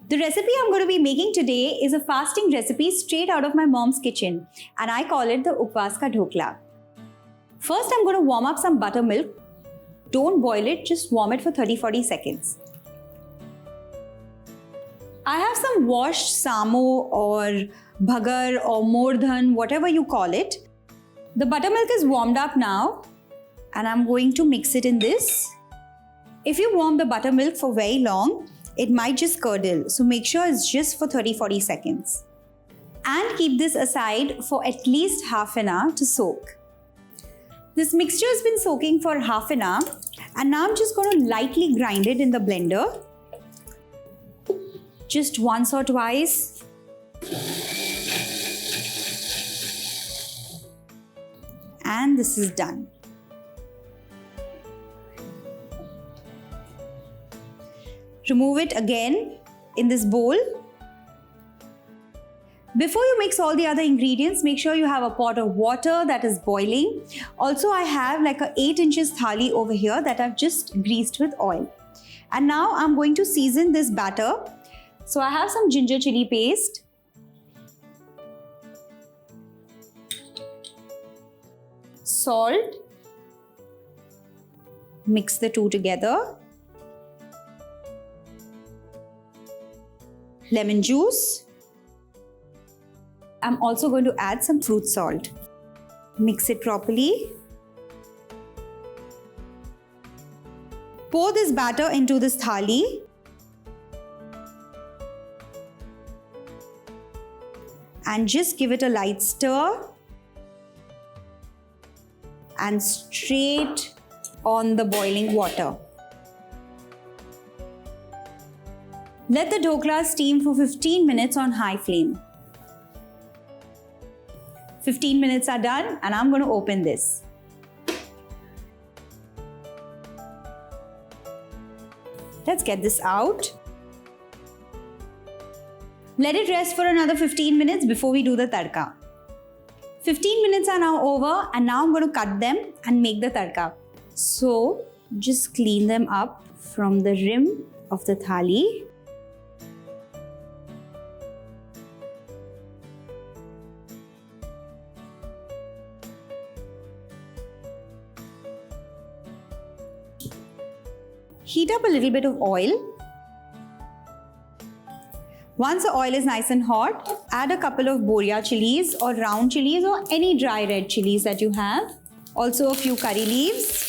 The recipe I'm going to be making today is a fasting recipe straight out of my mom's kitchen, and I call it the Upvas Ka Dhokla. First, I'm going to warm up some buttermilk. Don't boil it, just warm it for 30-40 seconds. I have some washed samo or bhagar or mordhan, whatever you call it. The buttermilk is warmed up now, and I'm going to mix it in this. If you warm the buttermilk for very long, it might just curdle, so make sure it's just for 30-40 seconds. And keep this aside for at least half an hour to soak. This mixture has been soaking for half an hour, and now I'm just going to lightly grind it in the blender. Just once or twice. And this is done. Remove it again in this bowl. Before you mix all the other ingredients, make sure you have a pot of water that is boiling. Also, I have like a 8 inches thali over here that I've just greased with oil. And now I'm going to season this batter. So I have some ginger chili paste, salt, mix the two together, lemon juice. I'm also going to add some fruit salt. Mix it properly. Pour this batter into this thali. And just give it a light stir. And straight on the boiling water. Let the dhokla steam for 15 minutes on high flame. 15 minutes are done, and I'm going to open this. Let's get this out. Let it rest for another 15 minutes before we do the tadka. 15 minutes are now over, and now I'm going to cut them and make the tadka. So just clean them up from the rim of the thali. Heat up a little bit of oil. Once the oil is nice and hot, add a couple of Boriya chilies or round chilies or any dry red chilies that you have. Also a few curry leaves.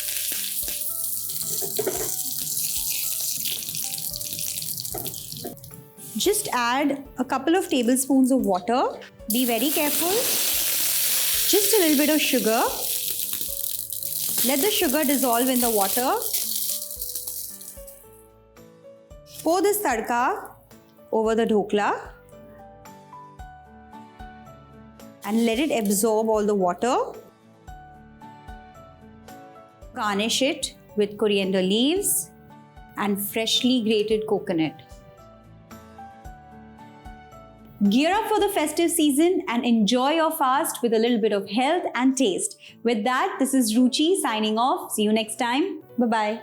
Just add a couple of tablespoons of water. Be very careful. Just a little bit of sugar. Let the sugar dissolve in the water. Pour this tadka over the dhokla and let it absorb all the water. Garnish it with coriander leaves and freshly grated coconut. Gear up for the festive season and enjoy your fast with a little bit of health and taste. With that, this is Ruchi signing off. See you next time. Bye-bye.